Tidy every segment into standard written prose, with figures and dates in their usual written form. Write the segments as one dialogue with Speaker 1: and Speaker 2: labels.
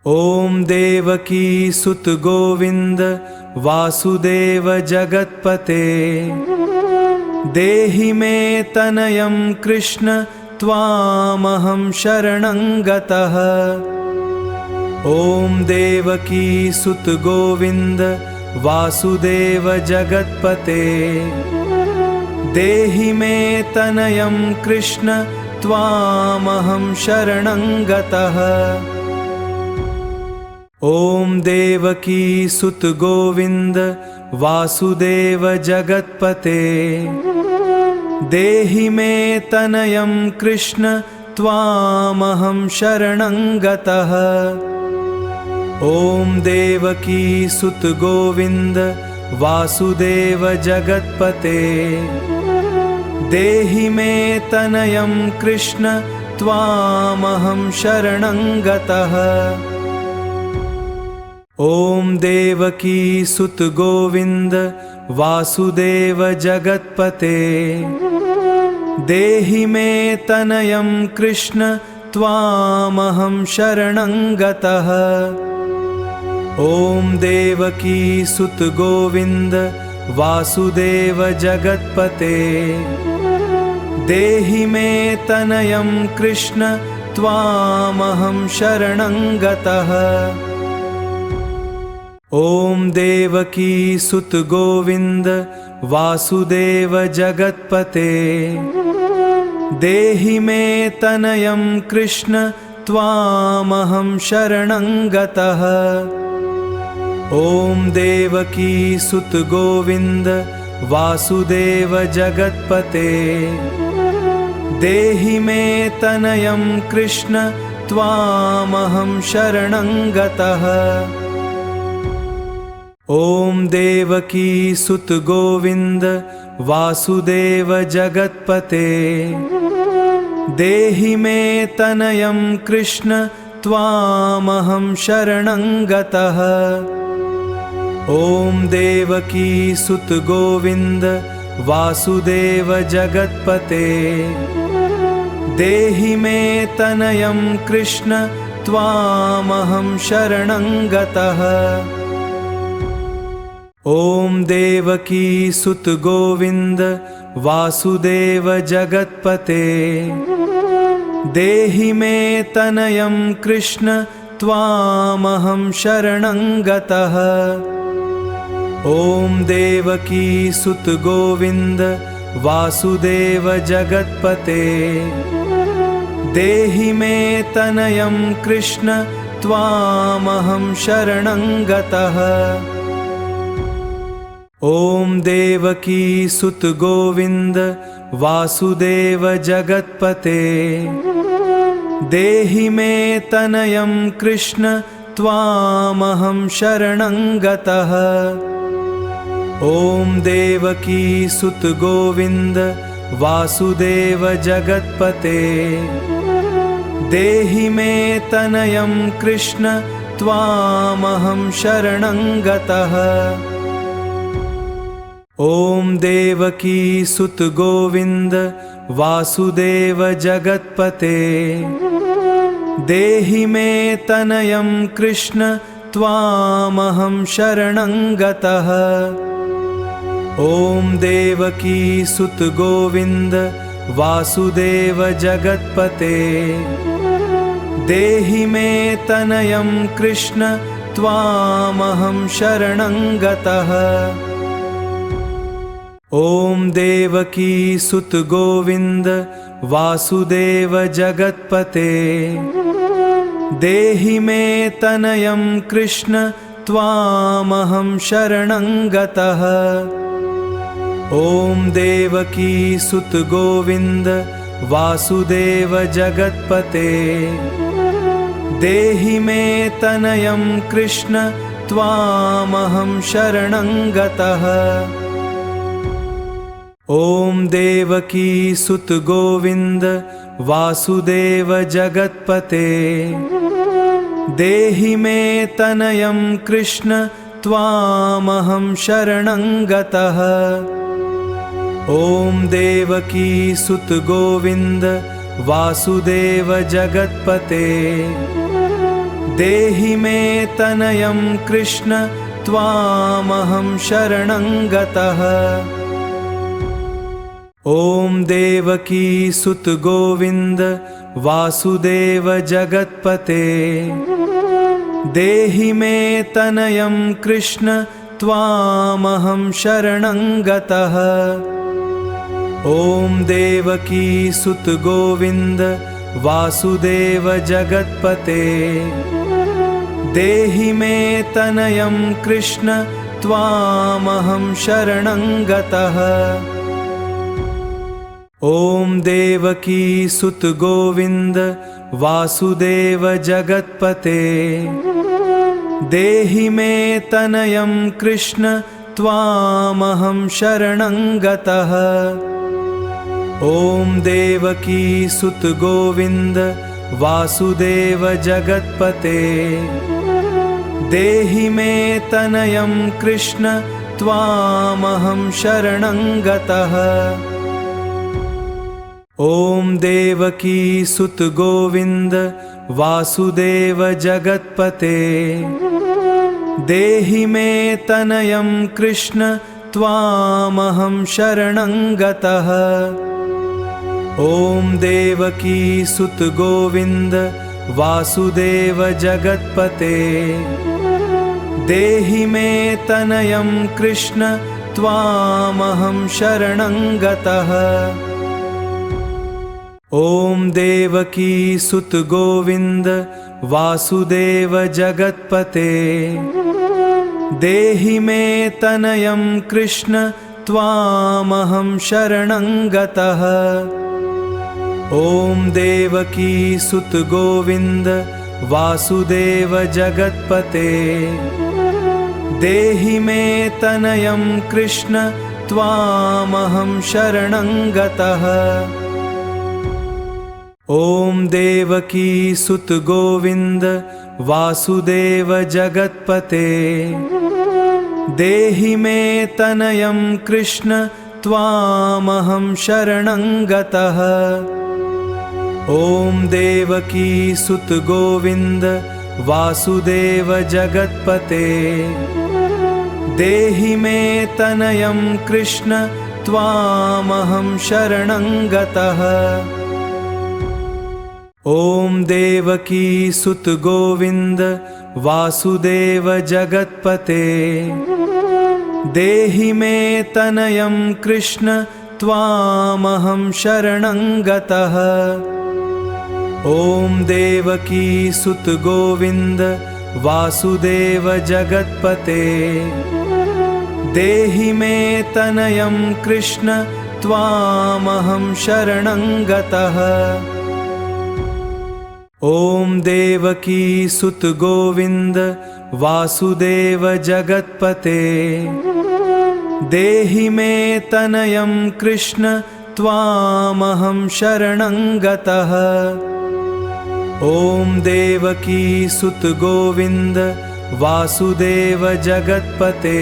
Speaker 1: ओम देवकी सुत गोविंद वासुदेव जगत्पते देहि मे तनयं कृष्ण त्वामहं शरणं गतः। ओम देवकी सुत गोविंद वासुदेव जगत्पते देहि मे तनयं कृष्ण त्वामहं शरणं गतः। ओम देवकी सुत गोविंद वासुदेव जगत्पते देहि मे तनयं कृष्ण त्वामहं शरणं गतः। ओम देवकी सुत गोविंद वासुदेव जगत्पते देहि मे तनयं कृष्ण त्वामहं शरणं गतः। ओम देवकी सुत गोविंद वासुदेव जगत्पते देहि मे तनयं कृष्ण त्वामहं शरणं गतः। ओम देवकी सुत गोविंद वासुदेव जगत्पते देहि मे तनयं कृष्ण त्वामहं शरणं गतः। ओम देवकी सुत गोविंद वासुदेव जगत्पते देहि मे तनयं कृष्ण त्वामहं शरणं गतः। ओम देवकी सुत गोविंद वासुदेव जगत्पते देहि मे तनयं कृष्ण त्वामहं शरणं गतः। ओम देवकी सुत गोविंद वासुदेव जगत्पते देहि मे तनयं कृष्ण त्वामहं शरणं गतः। ओम देवकी सुत गोविंद वासुदेव जगत्पते देहि मे तनयं कृष्ण त्वामहं शरणं गतः। ओम देवकी सुत गोविंद वासुदेव जगत्पते देहि मे तनयं कृष्ण त्वामहं शरणं गतः। ओम देवकी सुत गोविंद वासुदेव जगत्पते देहि मे तनयं कृष्ण त्वामहं शरणं गतः। ओम देवकी सुत गोविंद वासुदेव जगत्पते देहि मे तनयं कृष्ण त्वामहं शरणं गतः। ओम देवकी सुत गोविंद वासुदेव जगत्पते देहि मे तनयं कृष्ण त्वामहं शरणं गतः। ओम देवकी सुत गोविंद वासुदेव जगत्पते देहि मे तनयं कृष्ण त्वामहं शरणं गतः। ओम देवकी सुत गोविंद वासुदेव जगत्पते देहि मे तनयं कृष्ण त्वामहं शरणं गतः। ओम देवकी सुत गोविंद वासुदेव जगत्पते देहि मे तनयं कृष्ण त्वामहं शरणं गतः। ओम देवकी सुत गोविंद वासुदेव जगत्पते देहि मे तनयं कृष्ण त्वामहं शरणं गतः। ओम देवकी सुत गोविंद वासुदेव जगत्पते देहि मे तनयं कृष्ण त्वामहं शरणं गतः। ओम देवकी सुत गोविंद वासुदेव जगत्पते देहि मे तनयं कृष्ण त्वामहं शरणं गतः। ॐ देवकी सुत गोविंद वासुदेव जगत्पते देहि मे तनयं कृष्ण त्वामहं शरणं गतः। ॐ देवकी सुत गोविंद वासुदेव जगत्पते देहि मे तनयं कृष्ण त्वामहं शरणं गतः। ॐ देवकी सुत गोविंद वासुदेव जगत्पते देहि मे तनयं कृष्ण त्वामहं शरणं गतः। ॐ देवकी सुत गोविंद वासुदेव जगत्पते देहि मे तनयं कृष्ण त्वामहं शरणं गतः। ॐ देवकी सुत गोविंद वासुदेव जगत्पते देहि मे तनयं कृष्ण त्वामहं शरणं गतः। ॐ देवकी सुत गोविंद वासुदेव जगत्पते देहि मे तनयं कृष्ण त्वामहं शरणं गतः। ॐ देवकी सुत गोविंद वासुदेव जगत्पते देहि मे तनयं कृष्ण त्वामहं शरणं गतः। ॐ देवकी सुत गोविंद वासुदेव जगत्पते देहि मे तनयं कृष्ण त्वामहं शरणं गतः। ॐ देवकी सुत गोविंद वासुदेव जगत्पते देहि मे तनयं कृष्ण त्वामहं शरणं गतः। ॐ देवकी सुत गोविंद वासुदेव जगत्पते देहि मे तनयं कृष्ण त्वामहं शरणं गतः। ॐ देवकी सुत गोविंद वासुदेव जगत्पते देहि मे तनयं कृष्ण त्वामहं शरणं गतः। ॐ देवकी सुत गोविंद वासुदेव जगत्पते देहि मे तनयं कृष्ण त्वामहं शरणं गतः। ॐ देवकी सुत गोविंद वासुदेव जगत्पते देहि मे तनयं कृष्ण त्वामहं शरणं गतः। ॐ देवकी सुत गोविंद वासुदेव जगत्पते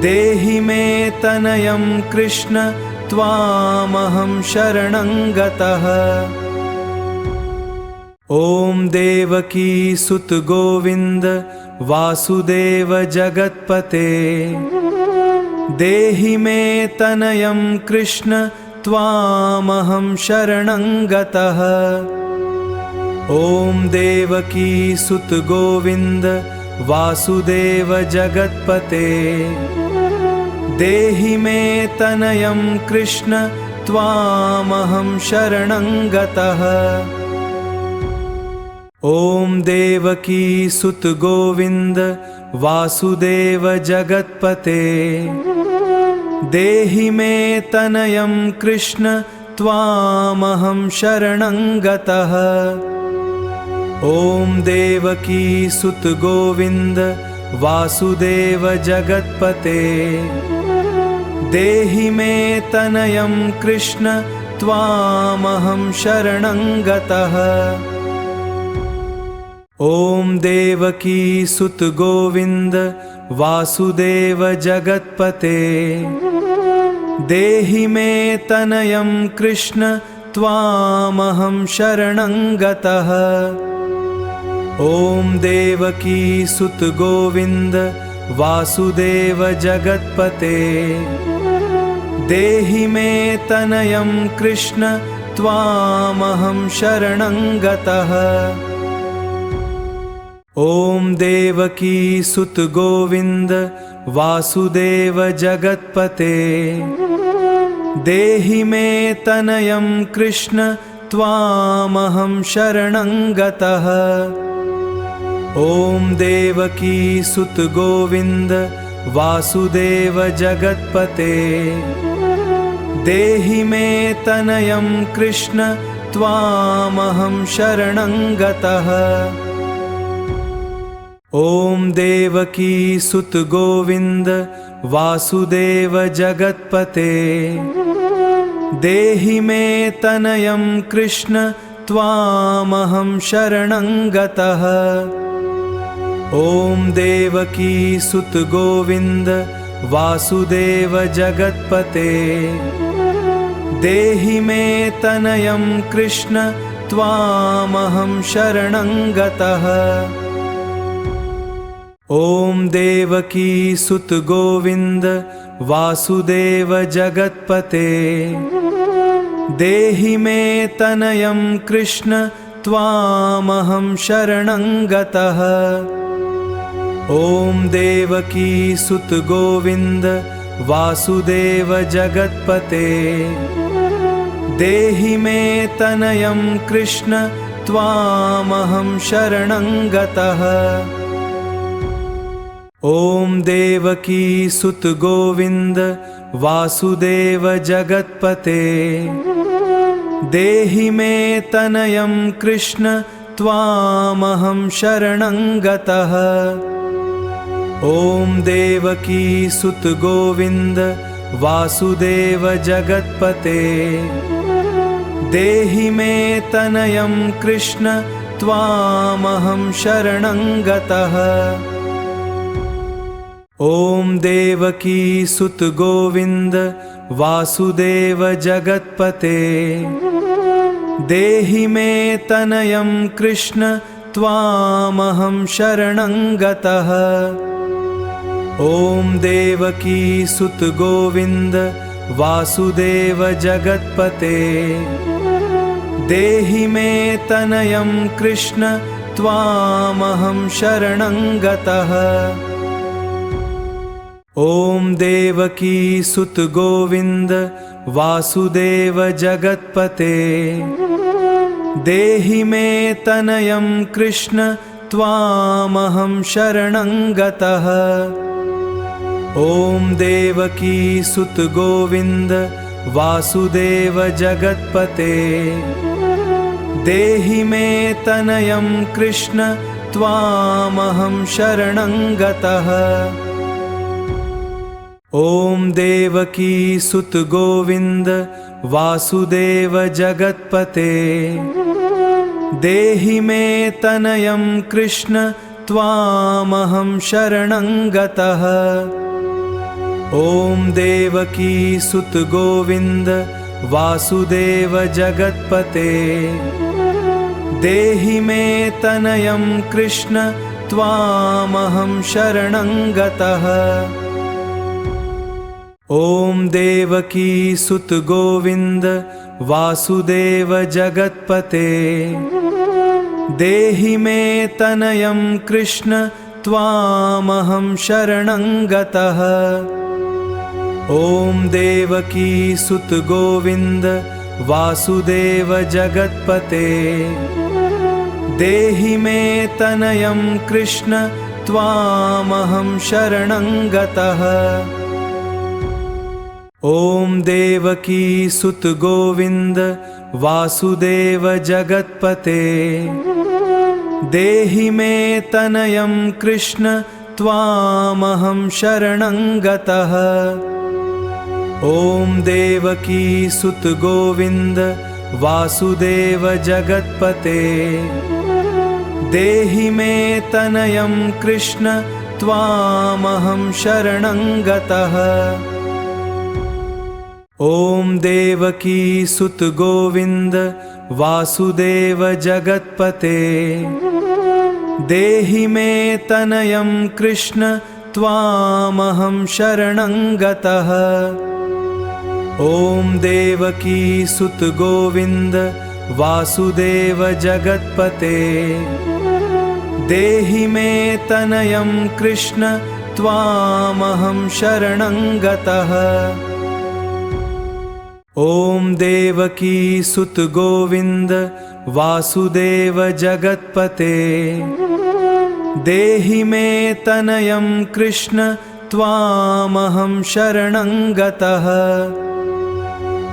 Speaker 1: देहि मे तनयं कृष्ण त्वामहं शरणं गतः। ॐ देवकी सुत गोविंद वासुदेव जगत्पते देहि मे तनयं कृष्ण त्वामहं शरणं गतः। ॐ देवकी सुत गोविंद वासुदेव जगत्पते देहि मे तनयं कृष्ण त्वामहं शरणं गतः। ॐ देवकी सुत गोविंद वासुदेव जगत्पते देहि मे तनयं कृष्ण त्वामहं शरणं गतः। ॐ देवकी सुत गोविंद वासुदेव जगत्पते देहि मे तनयं कृष्ण त्वामहं शरणं गतः। ॐ देवकी सुत गोविंद वासुदेव जगत्पते देहि मे तनयं कृष्ण त्वामहं शरणं गतः। ॐ देवकी सुत गोविंद वासुदेव जगत्पते देहि मे तनयं कृष्ण त्वामहं शरणं गतः। ॐ देवकी सुत गोविंद वासुदेव जगत्पते देहि मे तनयं कृष्ण त्वामहं शरणं गतः। ॐ देवकी सुत गोविंद वासुदेव जगत्पते देहि मे तनयं कृष्ण त्वामहं शरणं गतः। ॐ देवकी सुत गोविंद वासुदेव जगत्पते देहि मे तनयं कृष्ण त्वामहं शरणं गतः। ॐ देवकी सुत गोविंद वासुदेव जगत्पते देहि मे तनयं कृष्ण त्वामहं शरणं गतः। ॐ देवकी सुत गोविंद वासुदेव जगत्पते देहि मे तनयं कृष्ण त्वामहं शरणं गतः। ॐ देवकी सुत गोविंद वासुदेव जगत्पते देहि मे तनयं कृष्ण त्वामहं शरणं गतः। ॐ देवकी सुत गोविंद वासुदेव जगत्पते देहि मे तनयं कृष्ण त्वामहं शरणं गतः। ॐ देवकी सुत गोविंद वासुदेव जगत्पते देहि मे तनयं कृष्ण त्वामहं शरणं गतः। ॐ देवकी सुत गोविंद वासुदेव जगत्पते देहि मे तनयं कृष्ण त्वामहं शरणं गतः। ॐ देवकी सुत गोविंद वासुदेव जगत्पते देहि मे तनयं कृष्ण त्वामहं शरणं गतः। ॐ देवकी सुत गोविंद वासुदेव जगत्पते देहि मे तनयं कृष्ण त्वामहं शरणं गतः। ॐ देवकी सुत गोविंद वासुदेव जगत्पते देहि मे तनयं कृष्ण त्वामहं शरणं गतः। ॐ देवकी सुत गोविंद वासुदेव जगत्पते देहि मे तनयं कृष्ण त्वामहं शरणं गतः। ॐ देवकी सुत गोविंद वासुदेव जगत्पते देहि मे तनयं कृष्ण त्वामहं शरणं गतः। ॐ देवकी सुत गोविंद वासुदेव जगत्पते देहि मे तनयं कृष्ण त्वामहं शरणं गतः। ॐ देवकी सुत गोविंद वासुदेव जगत्पते देहि मे तनयं कृष्ण त्वामहं शरणं गतः। ॐ देवकी सुत गोविंद वासुदेव जगत्पते देहि मे तनयं कृष्ण त्वामहं शरणं गतः। ॐ देवकी सुत गोविंद वासुदेव जगत्पते देहि मे तनयं कृष्ण त्वामहं शरणं गतः। ॐ देवकी सुत गोविंद वासुदेव जगत्पते देहि मे तनयं कृष्ण त्वामहं शरणं गतः। ॐ देवकी सुत गोविंद वासुदेव जगत्पते देहि मे तनयं कृष्ण त्वामहं शरणं गतः। ॐ देवकी सुत गोविंद वासुदेव जगत्पते देहि मे तनयं कृष्ण त्वामहं शरणं गतः।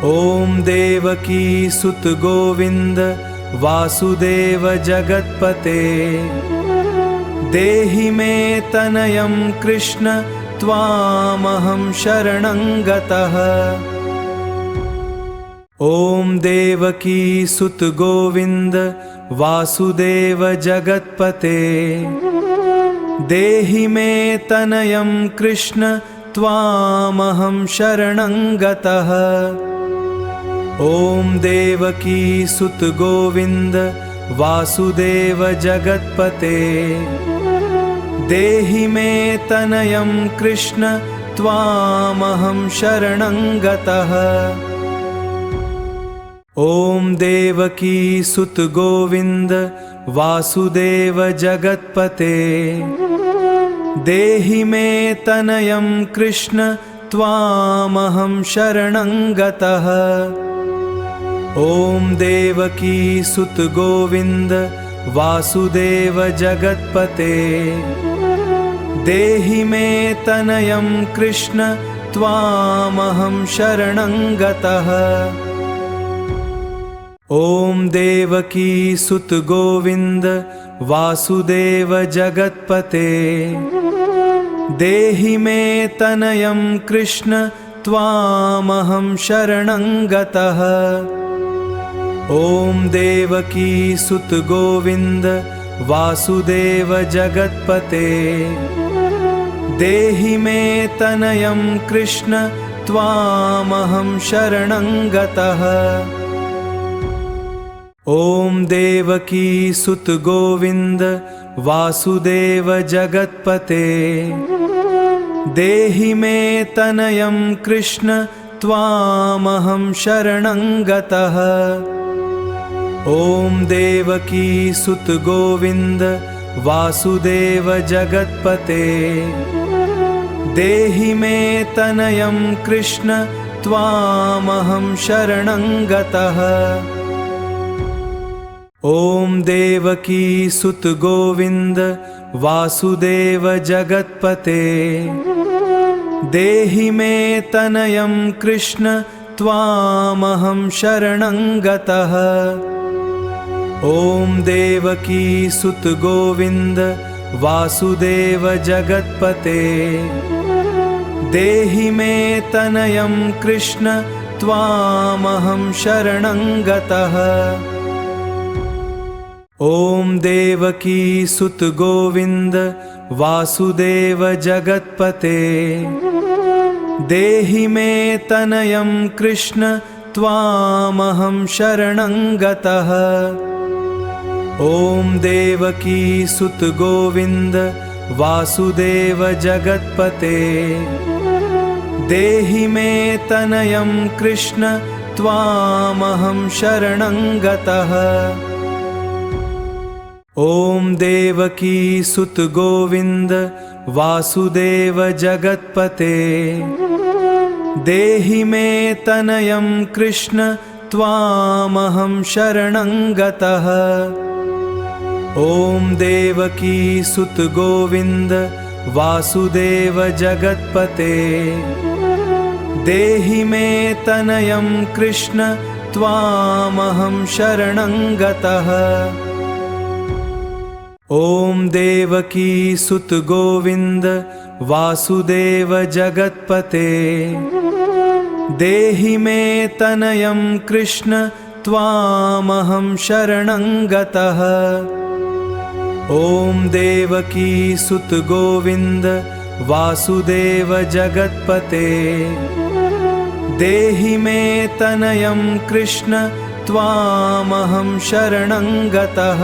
Speaker 1: ॐ देवकी सुत गोविंद वासुदेव जगत्पते देहि मे तनयं कृष्ण त्वामहं शरणं गतः। ॐ देवकी सुत गोविंद वासुदेव जगत्पते देहि मे तनयं कृष्ण त्वामहं शरणं गतः। ॐ देवकी सुत गोविंद वासुदेव जगत्पते देहि मे तनयं कृष्ण त्वामहं शरणं गतः। ॐ देवकी सुत गोविंद वासुदेव जगत्पते देहि मे तनयं कृष्ण त्वामहं शरणं गतः। ॐ देवकी सुत गोविंद वासुदेव जगत्पते देहि मे तनयं कृष्ण त्वामहं शरणं गतः। ॐ देवकी सुत गोविंद वासुदेव जगत्पते देहि मे तनयं कृष्ण त्वामहं शरणं गतः। ॐ देवकी सुत गोविंद वासुदेव जगत्पते देहि मे तनयं कृष्ण त्वामहं शरणं गतः। ॐ देवकी सुत गोविंद वासुदेव जगत्पते देहि मे तनयं कृष्ण त्वामहं शरणं गतः। ॐ देवकी सुत गोविंद वासुदेव जगत्पते देहि मे तनयं कृष्ण त्वामहं शरणं गतः। ॐ देवकी सुत गोविंद वासुदेव जगत्पते देहि मे तनयं कृष्ण त्वामहं शरणं गतः। ॐ देवकी सुत गोविंद वासुदेव जगत्पते देहि मे तनयं कृष्ण त्वामहं शरणं गतः। ॐ देवकी सुत गोविंद वासुदेव जगत्पते देहि मे तनयं कृष्ण त्वामहं शरणं गतः। ॐ देवकी सुत गोविंद वासुदेव जगत्पते देहि मे तनयं कृष्ण त्वामहं शरणं गतः। ॐ देवकी सुत गोविंद वासुदेव जगत्पते देहि मे तनयं कृष्ण त्वामहं शरणं गतः। ॐ देवकी सुत गोविंद वासुदेव जगत्पते देहि मे तनयं कृष्ण त्वामहं शरणं गतः। ॐ देवकी सुत गोविंद वासुदेव जगत्पते देहि मे तनयं कृष्ण त्वामहं शरणं गतः। ॐ देवकी सुत गोविंद वासुदेव जगत्पते देहि मे तनयं कृष्ण त्वामहं शरणं गतः।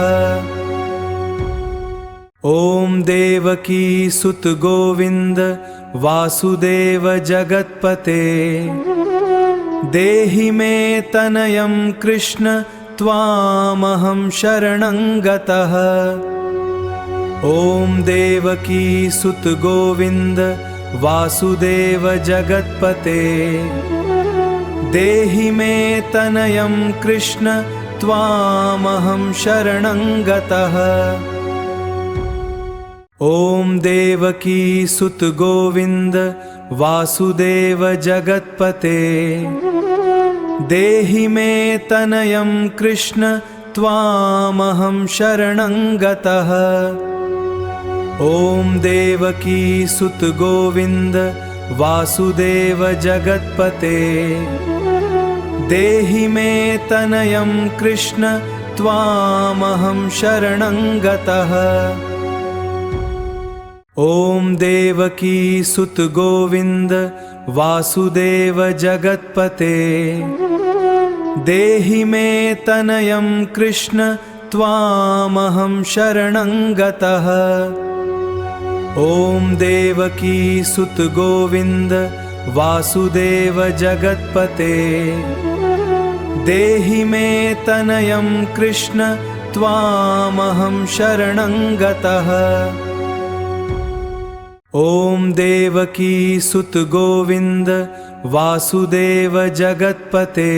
Speaker 1: ॐ देवकी सुत गोविंद वासुदेव जगत्पते देहि मे तनयं कृष्ण त्वामहं शरणं गतः। ॐ देवकी सुत गोविंद वासुदेव जगत्पते देहि मे तनयं कृष्ण त्वामहं शरणं गतः। ॐ देवकी सुत गोविंद वासुदेव जगत्पते देहि मे तनयं कृष्ण त्वामहं शरणं गतः। ॐ देवकी सुत गोविंद वासुदेव जगत्पते देहि मे तनयं कृष्ण त्वामहं शरणं गतः। ॐ देवकी सुत गोविंद वासुदेव जगत्पते देहि मे तनयं कृष्ण त्वामहं शरणं गतः। ॐ देवकी सुत गोविंद वासुदेव जगत्पते देहि मे तनयं कृष्ण त्वामहं शरणं गतः। ॐ देवकी सुत गोविंद वासुदेव जगत्पते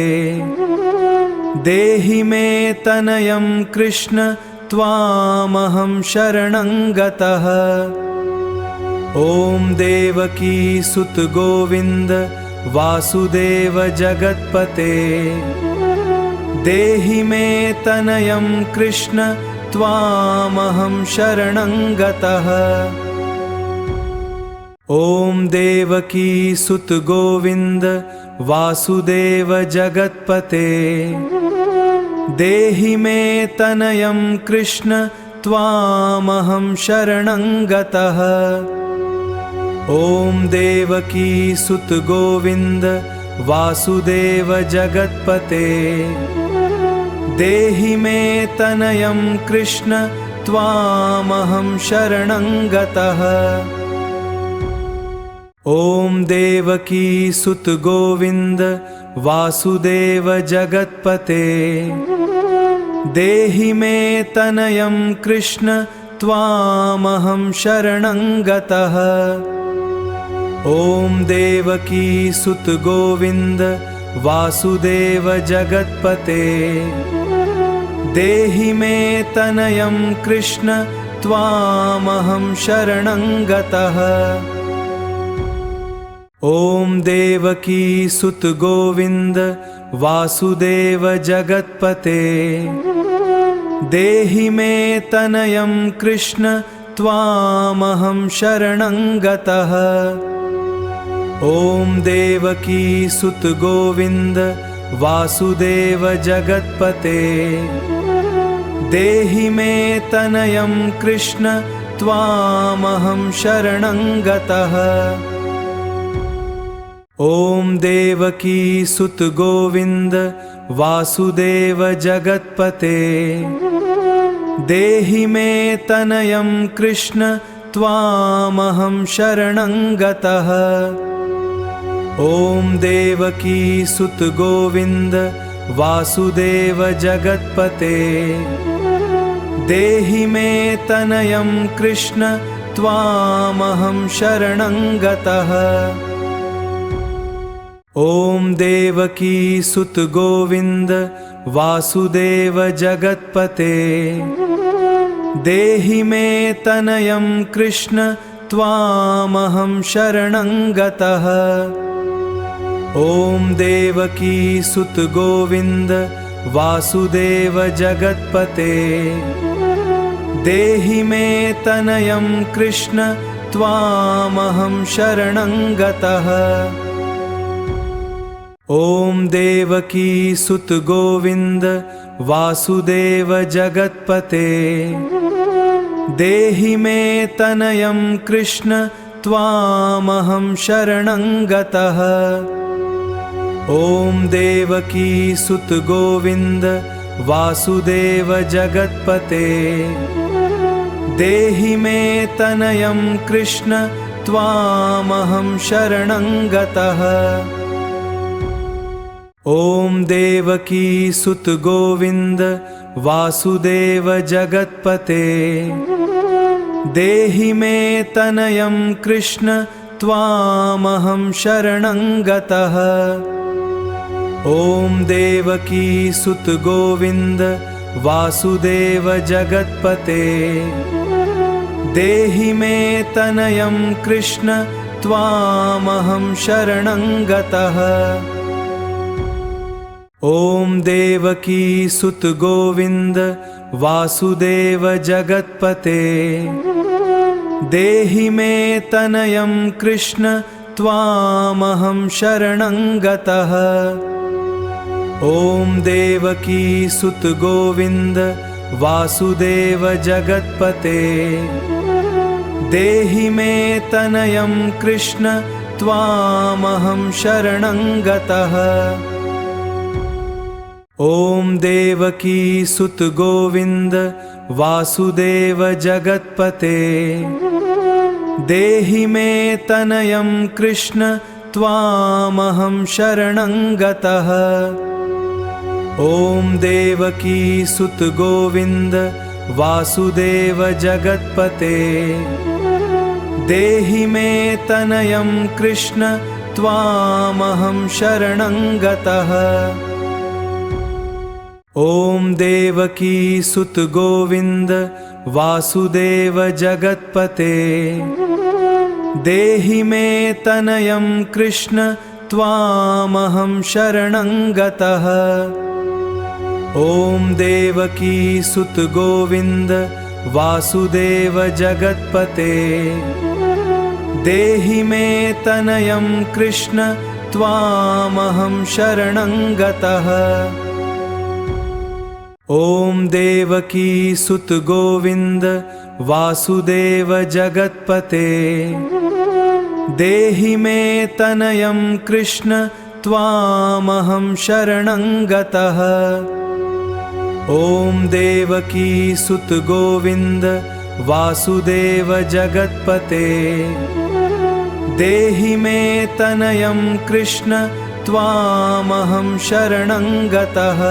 Speaker 1: देहि मे तनयं कृष्ण त्वामहं शरणं गतः। ॐ देवकी सुत गोविंद वासुदेव जगत्पते देहि मे तनयं कृष्ण त्वामहं शरणं गतः। ॐ देवकी सुत गोविंद वासुदेव जगत्पते देहि मे तनयं कृष्ण त्वामहं शरणं गतः। ॐ देवकी सुत गोविंद वासुदेव जगत्पते देहि मे तनयं कृष्ण त्वामहं शरणं गतः। ॐ देवकी सुत गोविंद वासुदेव जगत्पते देहि मे तनयं कृष्ण त्वामहं शरणं गतः। ॐ देवकी सुत गोविंद वासुदेव जगत्पते देहि मे तनयं कृष्ण त्वामहं शरणं गतः। ॐ देवकी सुत गोविंद वासुदेव जगत्पते देहि मे तनयं कृष्ण त्वामहं शरणं गतः। ॐ देवकी सुत गोविंद वासुदेव जगत्पते देहि मे तनयं कृष्ण त्वामहं शरणं गतः। ॐ देवकी सुत गोविंद वासुदेव जगत्पते देहि मे तनयं कृष्ण त्वामहं शरणं गतः। ॐ देवकी सुत गोविंद वासुदेव जगत्पते देहि मे तनयं कृष्ण त्वामहं शरणं गतः। ॐ देवकी सुत गोविंद वासुदेव जगत्पते देहि मे तनयं कृष्ण त्वामहं शरणं गतः। ॐ देवकी सुत गोविंद वासुदेव जगत्पते देहि मे तनयं कृष्ण त्वामहं शरणं गतः। ॐ देवकी सुत गोविंद वासुदेव जगत्पते देहि मे तनयं कृष्ण त्वामहं शरणं गतः। ॐ देवकी सुत गोविंद वासुदेव जगत्पते देहि मे तनयं कृष्ण त्वामहं शरणं गतः। ॐ देवकी सुत गोविंद वासुदेव जगत्पते देहि मे तनयं कृष्ण त्वामहं शरणं गतः। ॐ देवकी सुत गोविंद वासुदेव जगत्पते देहि मे तनयं कृष्ण त्वामहं शरणं गतः। ॐ देवकी सुत गोविंद वासुदेव जगत्पते देहि मे तनयं कृष्ण त्वामहं शरणं गतः। ॐ देवकी सुत गोविंद वासुदेव जगत्पते देहि मे तनयं कृष्ण त्वामहं शरणं गतः। ॐ देवकी सुत गोविंद वासुदेव जगत्पते देहि मे तनयं कृष्ण त्वामहं शरणं गतः। ॐ देवकी सुत गोविंद वासुदेव जगत्पते देहि मे तनयं कृष्ण त्वामहं शरणं गतः। ॐ देवकी सुत गोविंद वासुदेव जगत्पते देहि मे तनयं कृष्ण त्वामहं शरणं गतः। ॐ देवकी सुत गोविंद वासुदेव जगत्पते देहि मे तनयं कृष्ण त्वामहं शरणं गतः। ॐ देवकी सुत गोविंद वासुदेव जगत्पते देहि मे तनयं कृष्ण त्वामहं शरणं गतः। ॐ देवकी सुत गोविंद वासुदेव जगत्पते देहि मे तनयं कृष्ण त्वामहं शरणं गतः।